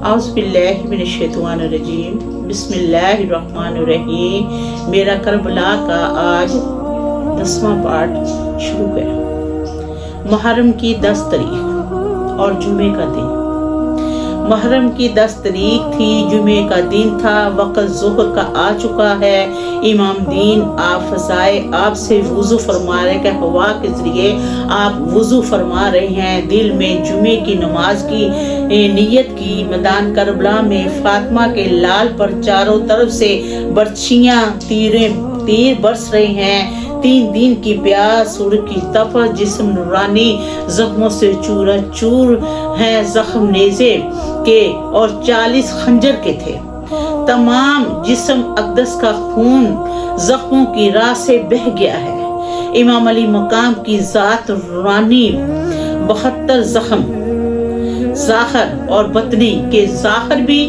आउज़ु बिल्लाहि मिनश शैतानिर रजीम, बिस्मिल्लाहिर रहमानिर रहीम। मेरा करबला का आज 10वां पार्ट शुरू है। मुहर्रम की 10 तारीख और जुमे का दिन। मुहर्रम की 10 तारीख थी, जुमे का दिन था। वक़्त ज़ुहर का आ चुका है। इमाम दीन आप फजाए आप से वुज़ू फरमा रहे हैं, हवा के ज़रिए आप वुज़ू फरमा रहे हैं। दिल में जुमे की नमाज की नियत की। मैदान करबला में फातिमा के लाल पर चारों तरफ से बर्छियाँ तीर बरस रहे हैं। 3 दिन की प्यास, सूर की तपश, जिस्म नूरानी जख्मों से चूरा चूर है। जख्म नेज़े के और 40 खंजर के थे। तमाम जिस्म अक़दस का खून जख्मों की राह से बह गया है। इमाम अली मकाम की ज़ात नूरानी 72 जख्म, ज़ाहिर और बतनी के ज़ाहिर भी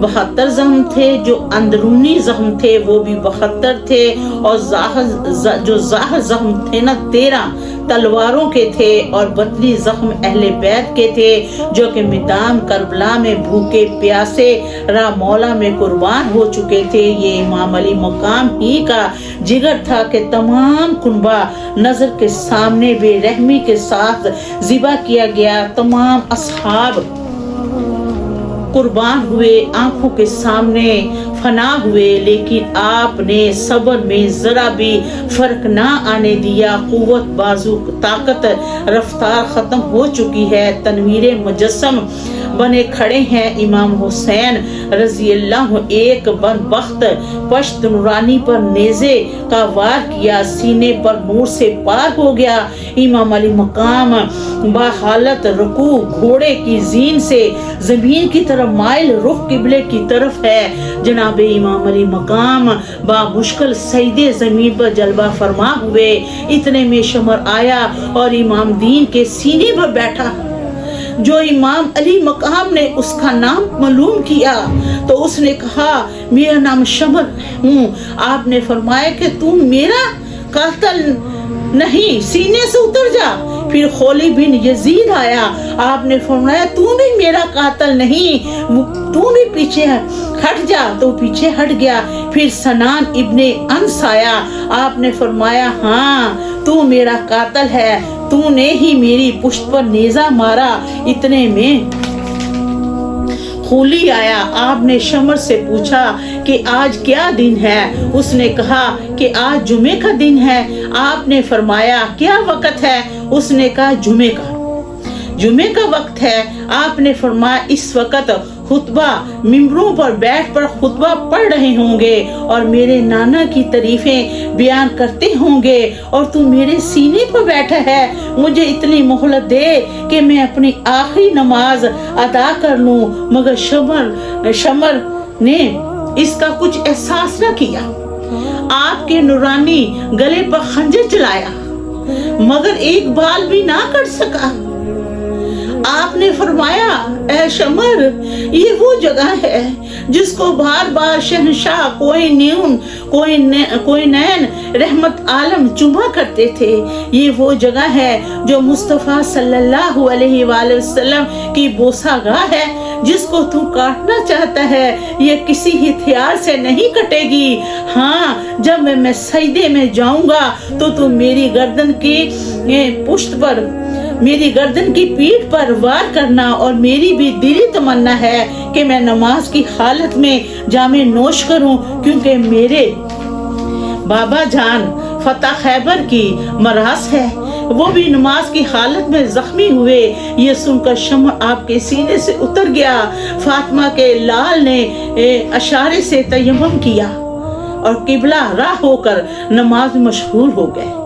72 जख्म थे, जो अंदरूनी जख्म थे वो भी 72 थे, और जो ज़ाहिर जख्म थे ना 13 तलवारों के थे, और बतनी जख्म अहले बैत के थे, जो कि मैदान करबला में भूखे प्यासे रा मौला में कुर्बान हो चुके थे। ये इमाम अली मकाम ही का जिगर था कि तमाम कुनबा नजर के सामने बेरहमी के साथ ज़िबा किया गया। तमाम असहाब कुर्बान हुए, आंखों के सामने फना हुए, लेकिन आपने सब्र में जरा भी फर्क ना आने दिया। कुव्वत, बाजू, ताकत, रफ्तार खत्म हो चुकी है। तनवीरे मुजस्सम बने खड़े हैं। इमाम हुसैन रज़ी अल्लाह एक बदबख्त पश्त नूरानी पर नेज़े का वार किया, सीने पर नूर से पार हो गया। इमाम अली मकाम बाहालत रुकू घोड़े की जीन से जमीन की तरफ माइल रुख किबले की तरफ है। जनाबे इमाम अली मकाम बामुश्किल सईदे जमीन पर जलवा फरमा हुए। इतने में शमर आया और इमाम दीन के सीने पर बैठा। जो इमाम अली मकाम ने उसका नाम मालूम किया तो उसने कहा, मेरा नाम शमर हूँ। आपने फरमाया कि तू मेरा कातिल नहीं, सीने से उतर जा। फिर खौली बिन यजीद आया, आपने फरमाया तू भी मेरा कातिल नहीं, तू भी पीछे हट जा, तो पीछे हट गया। फिर सनान इब्ने अनस आया, आपने फरमाया हाँ तू मेरा कातिल है, तूने ही मेरी पुश्त पर नेज़ा मारा। इतने में खूली आया, आपने शमर से पूछा कि आज क्या दिन है। उसने कहा कि आज जुमे का दिन है। आपने फरमाया क्या वक़्त है। उसने कहा जुमे का वक्त है। आपने फरमाया इस वक़्त खुतबा मिंबरों पर बैठ कर खुतबा पढ़ रहे होंगे और मेरे नाना की तारीफें बयान करते होंगे, और तू मेरे सीने पर बैठा है। मुझे इतनी मोहलत दे कि मैं अपनी आखिरी नमाज अदा कर लूं। मगर शमर ने इसका कुछ एहसास न किया। आपके नूरानी गले पर खंजर चलाया, मगर एक बाल भी ना कट सका। आपने फरमाया, ऐ शमर, ये वो जगह है जिसको बार बार शहंशाह कोई नैन रहमत आलम चुमा करते थे। ये वो जगह है जो मुस्तफ़ा सल्लल्लाहु अलैहि वसल्लम की बोसागाह है, जिसको तू काटना चाहता है ये किसी हथियार से नहीं कटेगी। हाँ, जब मैं सजदे में जाऊंगा तो तू मेरी गर्दन की पीठ पर वार करना। और मेरी भी दिली तमन्ना है कि मैं नमाज की हालत में जामे नोश करूं, क्योंकि मेरे बाबा जान फतह खैबर की मरास है, वो भी नमाज की हालत में जख्मी हुए। ये सुनकर शम्ह आपके सीने से उतर गया। फातिमा के लाल ने इशारे से तयम्मुम किया और किबला राह होकर नमाज में मशगूल हो गए।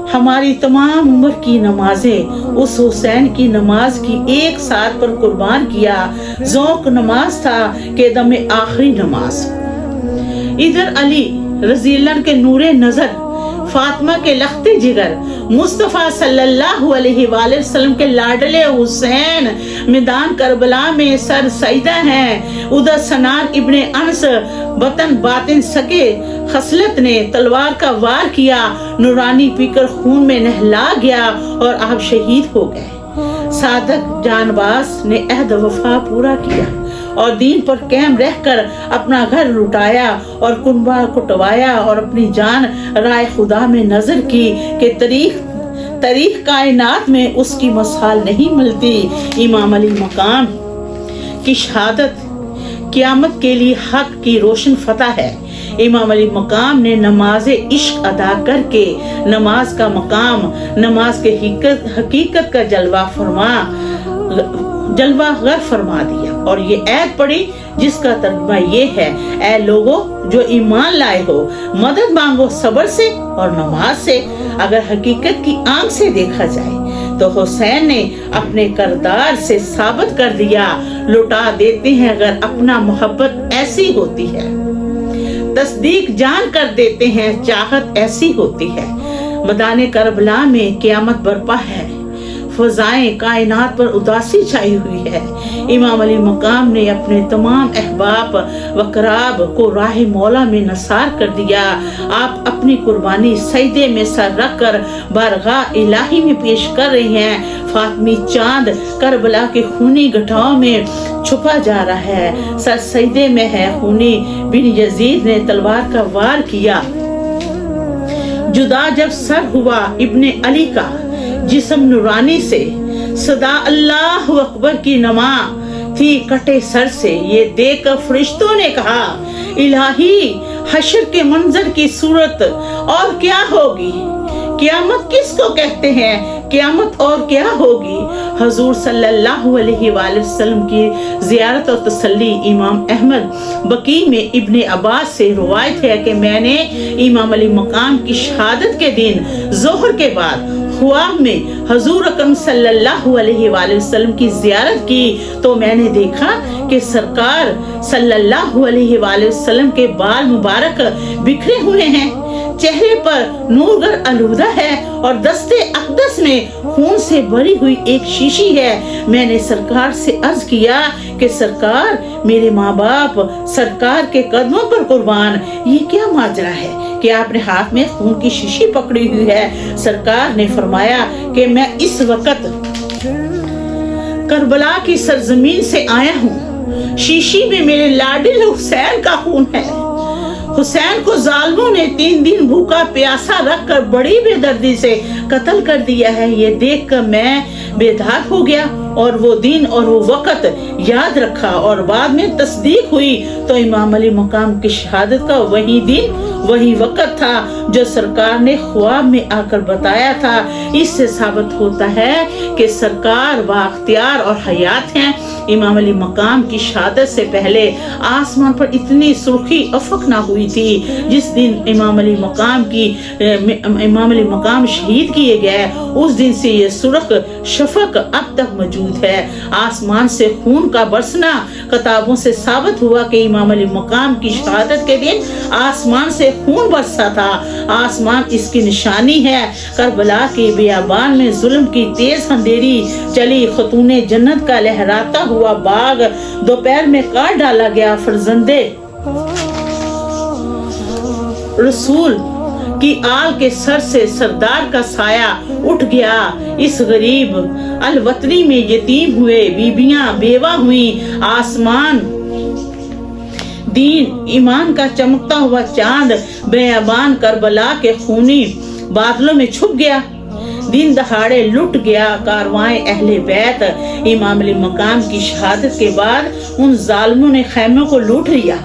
हमारी तमाम उम्र की नमाजें उस हुसैन की नमाज की एक साथ पर कुर्बान किया। ज़ौक़ नमाज था कि दमे आखिरी नमाज। इधर अली रज़ी अल्लाह के नूरे नजर, फातिमा के लख्ते जिगर, मुस्तफ़ा सल्लल्लाहु अलैहि वसल्लम के लाडले हुसैन मैदान करबला में सर सईदा हैं। उधर सनान इब्ने अनस बतन बातिन सके खसलत ने तलवार का वार किया, नूरानी पीकर खून में नहला गया और आप शहीद हो गए। सादक जानबाज ने अहद वफा पूरा किया और दीन पर कायम रहकर अपना घर लुटाया और कुनबा कुटवाया और अपनी जान राय खुदा में नजर की कि तारीख कायनात में उसकी मिसाल नहीं मिलती। इमाम अली मकाम की शहादत क़यामत के लिए हक की रोशन फतह है। इमाम अली मकाम ने नमाज इश्क अदा करके नमाज का मकाम, नमाज के हकीकत का जलवा गर फरमा दिया और ये ऐत पड़ी जिसका तर्जुमा ये है, ऐ लोगो जो ईमान लाए हो, मदद मांगो सब्र से और नमाज से। अगर हकीकत की आंख से देखा जाए तो हुसैन ने अपने किरदार से साबित कर दिया, लुटा देते हैं अगर अपना मोहब्बत ऐसी होती है, तस्दीक जान कर देते हैं चाहत ऐसी होती है। मैदान करबला में क़यामत बर्पा है, फजाएं कायनात पर उदासी छाई हुई है। इमाम अली मकाम ने अपने तमाम अहबाब वकराब को राह मौला में नसार कर दिया। आप अपनी कुर्बानी सजदे में सर रख कर बारगाह इलाही में पेश कर रहे हैं। फातमी चांद करबला के खूनी गठाओं में छुपा जा रहा है, सर सजदे में है। खूनी बिन यजीद ने तलवार का वार किया, जुदा जब सर हुआ इब्ने अली का जिस्म नूरानी से, सदा अल्लाह अकबर की नमा थी कटे सर से। ये देख फरिश्तों ने कहा, इलाही हशर के मंजर की सूरत और क्या होगी, क़यामत किसको कहते हैं, क़यामत और क्या होगी। हजूर सल्लल्लाहु अलैहि वसल्लम की ज़ियारत और तसल्ली। इमाम अहमद बकी में इब्ने अब्बास से रवायत है कि मैंने इमाम अली मकाम की शहादत के दिन जोहर के बाद ख्वाब में हजूर अकरम सल्लल्लाहु अलैहि वसल्लम की ज़ियारत की तो मैंने देखा कि सरकार सल्लल्लाहु अलैहि वसल्लम के बाल मुबारक बिखरे हुए हैं, चेहरे पर नूरगर आलूदा है और दस्ते अक़दस में खून से भरी हुई एक शीशी है। मैंने सरकार से अर्ज किया कि सरकार, मेरे माँ बाप सरकार के कदमों पर कुर्बान, ये क्या माजरा है कि आपने हाथ में खून की शीशी पकड़ी हुई है। सरकार ने फरमाया कि मैं इस वक्त करबला की सरजमीन से आया हूँ, शीशी में मेरे लाडिल हुसैन का खून है। हुसैन को जालिमों ने 3 दिन भूखा प्यासा रखकर बड़ी बेदर्दी से कत्ल कर दिया है। ये देखकर मैं बेदार हो गया और वो दिन और वो वक्त याद रखा और बाद में तस्दीक हुई तो इमाम अली मकाम की शहादत का वही दिन वही वक्त था जो सरकार ने ख्वाब में आकर बताया था। इससे साबित होता है कि सरकार बाख्तियार और हयात हैं। इमाम अली मकाम की शहादत से पहले आसमान पर इतनी सुर्खी अफक ना हुई थी। जिस दिन इमाम अली मकाम शहीद किए गए उस दिन से ये सुर्ख शफक अब तक मौजूद है। आसमान से खून का बरसना किताबों से साबित हुआ कि इमाम अली मकाम की शहादत के दिन आसमान से खून बरसा था। आसमान इसकी निशानी है। करबला के बियाबान में जुल्म की तेज अंधेरी चली। खतूने जन्नत का लहराता हुआ बाग दोपहर में काट डाला गया। फरजंदे रसूल की आल के सर से सरदार का साया उठ गया। इस गरीब अलवतनी में यतीम हुए, बीबियां बेवा हुई। आसमान दीन ईमान का चमकता हुआ चांद बेयाबान करबला के खूनी बादलों में छुप गया। दिन दहाड़े लुट गया कारवां अहले बैत। इमाम अली मकाम की शहादत के बाद उन जालिमों ने खैमों को लूट लिया।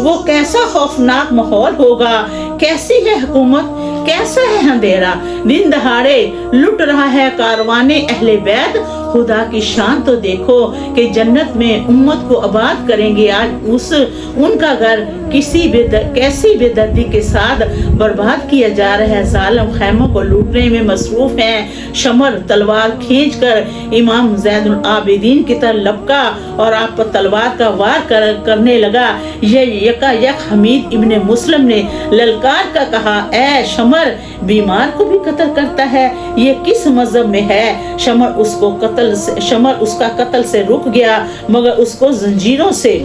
वो कैसा खौफनाक माहौल होगा, कैसी है हुकूमत, कैसा है अंधेरा। दिन दहाड़े लुट रहा है कारवाने अहले बैत। खुदा की शान तो देखो कि जन्नत में उम्मत को आबाद करेंगे। आज उनका घर कैसी बेदर्दी के साथ बर्बाद किया जा रहा है। जालिम खैमों को लूटने में मसरूफ हैं। शमर तलवार खींचकर इमाम ज़ैनुल आबिदीन की तरफ लपका और आप पर तलवार का वार करने लगा। यह यकायक हमीद इब्ने मुस्लिम ने ललकार का कहा, ऐ शमर, बीमार को भी कत्ल करता है, ये किस मजहब में है। शमर उसका कत्ल से रुक गया मगर उसको जंजीरों से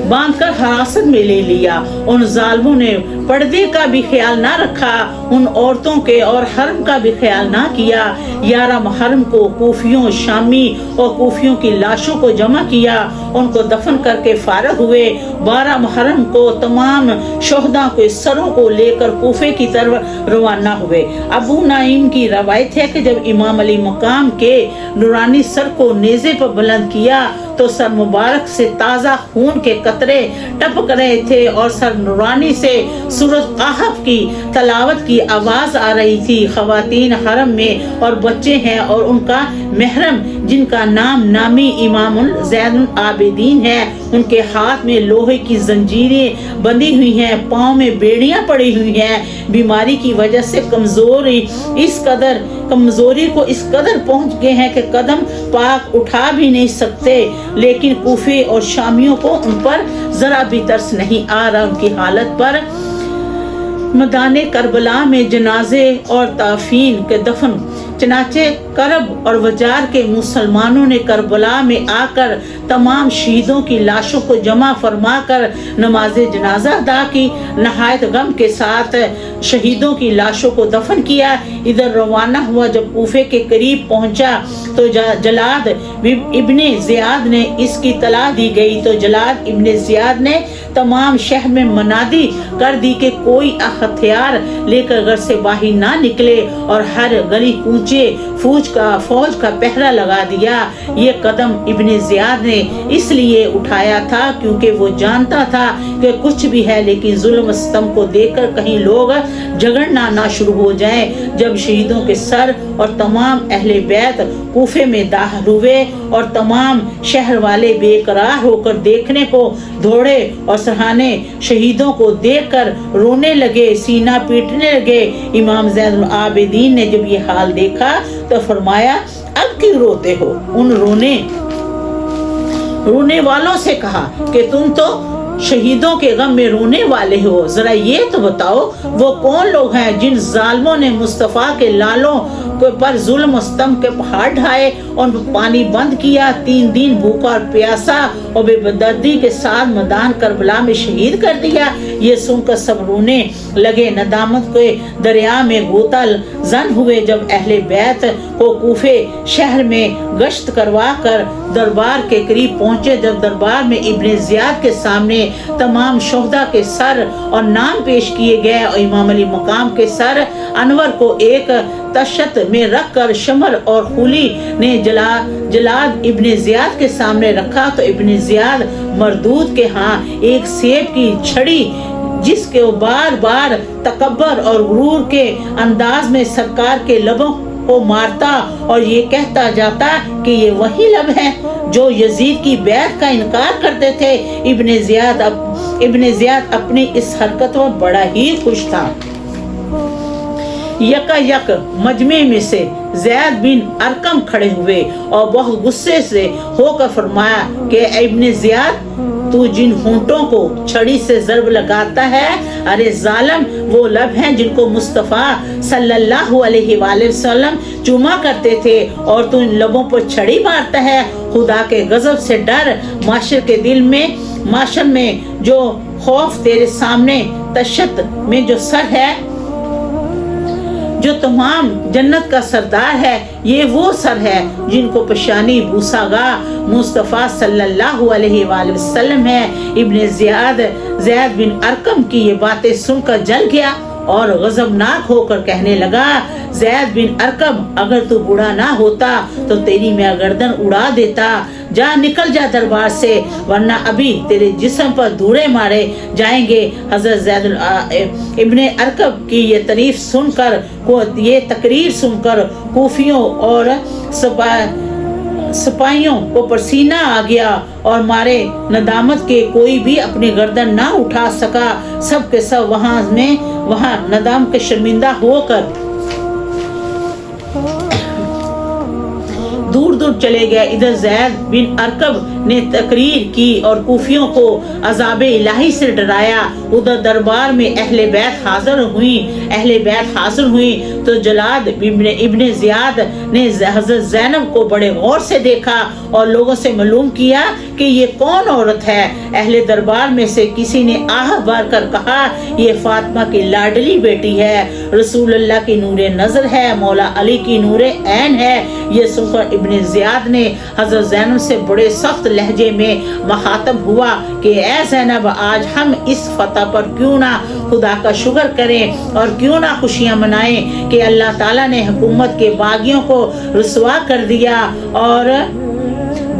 बांधकर हिरासत में ले लिया। उन जालिमों ने पर्दे का भी ख्याल ना रखा, उन औरतों के और हरम का भी ख्याल ना किया। 11 मुहर्रम को कूफियों, शामी और कूफियों की लाशों को जमा किया, उनको दफन करके फारग हुए। 12 मुहर्रम को तमाम शोहदा के सरों को लेकर कूफे की तरफ रवाना हुए। अबू नाइम की रवायत है कि जब इमाम अली मकाम के नूरानी सर को नेज़े पर बुलंद किया तो सर मुबारक से ताज़ा खून के कतरे टपक रहे थे और सर नूरानी से सूरत कहफ की तलावत की आवाज़ आ रही थी। ख़वातीन हरम में और बच्चे हैं और उनका महरम जिनका नाम नामी इमामुल ज़ैनुल आबिदीन है, उनके हाथ में लोहे की जंजीरें बंधी हुई हैं, पाँव में बेड़ियां पड़ी हुई हैं। बीमारी की वजह से कमजोरी को इस कदर पहुंच गए हैं कि कदम पाक उठा भी नहीं सकते। लेकिन कूफे और शामियों को उन पर जरा भी तरस नहीं आ रहा उनकी हालत पर। मैदाने करबला में जनाजे और ताफीन के दफन। चनाचे करब और वजार के मुसलमानों ने करबला में आकर तमाम शहीदों की लाशों को जमा फरमा कर नमाज जनाजा अदा की। नहायत गम के साथ शहीदों की लाशों को दफन किया। इधर रवाना हुआ, जब कूफे के करीब पहुंचा तो जलाद इब्ने ज़ियाद ने इसकी तला दी गई तो जलाद इब्ने ज़ियाद ने तमाम शहर में मनादी कर दी कि कोई हथियार लेकर घर से बाहर ना निकले और हर गली कूचे फौज का पहरा लगा दिया। ये कदम इब्ने ज़ियाद ने इसलिए उठाया था क्योंकि वो जानता था कि कुछ भी है लेकिन जुल्म सितम को देखकर कहीं लोग झगड़ना ना शुरू हो जाएं। जब शहीदों के सर और तमाम अहले बैत कूफे में दाखिल हुए और तमाम शहर वाले बेकरार होकर देखने को दौड़े और सराहने शहीदों को देखकर रोने लगे, सीना पीटने लगे। इमाम ज़ैनुल आबिदीन ने जब ये हाल देखा तो फरमाया, अब क्यों रोते हो? उन रोने वालों से कहा कि तुम तो शहीदों के गम में रोने वाले हो, जरा ये तो बताओ वो कौन लोग हैं जिन जालिमों ने मुस्तफ़ा के लालों पर जुल्म सितम के पहाड़ ढाए और पानी बंद किया, 3 दिन भूखा और प्यासा और बेदर्दी के साथ मैदान करबला में शहीद कर दिया। ये सुनकर सब रोने लगे, नदामत के दरिया में गोतल जन हुए। जब अहले बैत को कूफे शहर में गश्त करवा कर दरबार के करीब पहुंचे, जब दरबार में इब्ने ज़ियाद के सामने तमाम शोहदा के सर और नाम पेश किए गए और इमाम अली मकाम के सर अनवर को एक तशत में रखकर शमर और खुली ने जलाद इब्ने ज़ियाद के सामने रखा तो इब्ने ज़ियाद मरदूद के हाँ एक सेब की छड़ी जिसके बार बार तकब्बर और गुरूर के अंदाज में सरकार के लबों को मारता और ये कहता जाता कि ये वही लब है जो यजीद की बैत का इनकार करते थे। इब्ने ज़ियाद अपनी इस हरकत में बड़ा ही खुश था। यकायक मजमे में से ज़ैद बिन अरकम खड़े हुए और बहुत गुस्से से होकर फरमाया कि इब्ने ज़ियाद, तू जिन होंठों को छड़ी से ज़रब लगाता है, अरे जालिम, वो लब हैं जिनको मुस्तफ़ा सल्लल्लाहु अलैहि वसल्लम चूमा करते थे और तू इन लबों पर छड़ी मारता है। खुदा के गज़ब से डर, माशर में जो खौफ तेरे सामने तशत में जो सर है जो तमाम जन्नत का सरदार है, ये वो सर है जिनको पेशानी बूसागा मुस्तफ़ा सल्लल्लाहु अलैहि वसल्लम है। इब्ने ज़ैद बिन अरकम की ये बातें सुनकर जल गया और गज़बनाक होकर कहने लगा, ज़ैद बिन अरकम, अगर तू बूढ़ा ना होता तो तेरी मैं गर्दन उड़ा देता। जा, निकल जा दरबार से, वरना अभी तेरे जिस्म पर धूड़े मारे जाएंगे। हज़रत ज़ैद इब्ने अरकम की ये तारीफ सुनकर, ये तकरीर सुनकर कूफियों और सिपाहियों को पसीना आ गया और मारे नदामत के कोई भी अपनी गर्दन ना उठा सका। सब के सब वहाँ नदाम के शर्मिंदा होकर दूर दूर चले गए। इधर ज़ैद बिन अरकब ने तकरीर की और कूफियों को अज़ाब इलाही से डराया। उधर दरबार में अहले बैत हाजिर हुई तो जलाद इब्ने जियाद ने हजरत ज़ैनब को बड़े गौर से देखा और लोगों से मालूम किया कि ये कौन औरत है। अहले दरबार में से किसी ने आह भर कर कहा, ये फातिमा की लाडली बेटी है, रसूलुल्लाह की नूरे नजर है, मौला अली की नूरे ऐन है। ये सुनकर इब्ने जियाद ने हजरत ज़ैनब से बड़े सख्त लहजे में मुखातब हुआ कि ए ज़ैनब, आज हम इस फतह पर क्यों ना खुदा का शुक्र करें और क्यों ना खुशियां मनाएं कि अल्लाह ताला ने हुकूमत के बागियों को रुसवा कर दिया और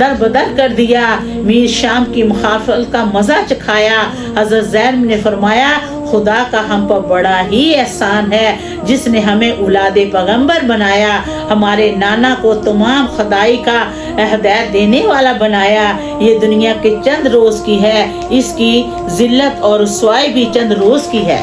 दरबदर कर दिया, मीर शाम की मुखालफत का मजा चखाया। हजरत ज़ैनब ने फरमाया, खुदा का हम पर बड़ा ही एहसान है जिसने हमें औलादे पैगंबर बनाया, हमारे नाना को तमाम खुदाई का हिदायत देने वाला बनाया। ये दुनिया के चंद रोज की है, इसकी जिल्लत और रुसवाई भी चंद रोज की है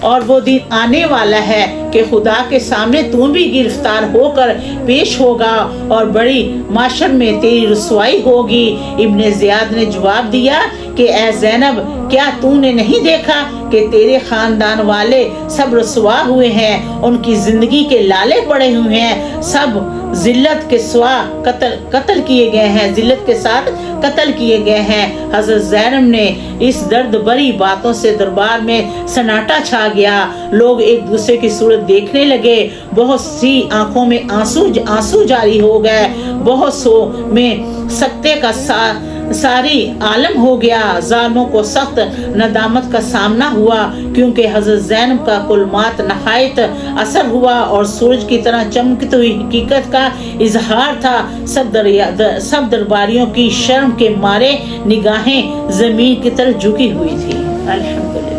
और वो दिन आने वाला है कि खुदा के सामने तू भी गिरफ्तार होकर पेश होगा और बड़ी माशर में तेरी रुसवाई होगी। इब्ने जियाद ने जवाब दिया कि ए ज़ैनब, क्या तूने नहीं देखा कि तेरे खानदान वाले सब रुसवा हुए हैं, उनकी जिंदगी के लाले पड़े हुए हैं, सब जिल्लत के सिवा कत्ल किए गए हैं, जिल्लत के साथ कत्ल किए गए हैं। हजरत ज़ैनब ने इस दर्द भरी बातों से दरबार में सन्नाटा छा गया। लोग एक दूसरे की सूरत देखने लगे, बहुत सी आंखों में आंसू जारी हो गए, बहुत सो में सकते का सारी आलम हो गया। जालिमों को सख्त नदामत का सामना हुआ क्योंकि हजरत ज़ैनब का कुलमात नहायत असर हुआ और सूरज की तरह चमकती हुई हकीकत का इजहार था। सब दरबारियों की शर्म के मारे निगाहें जमीन की तरफ झुकी हुई थी। अल्हम्दुलिल्लाह।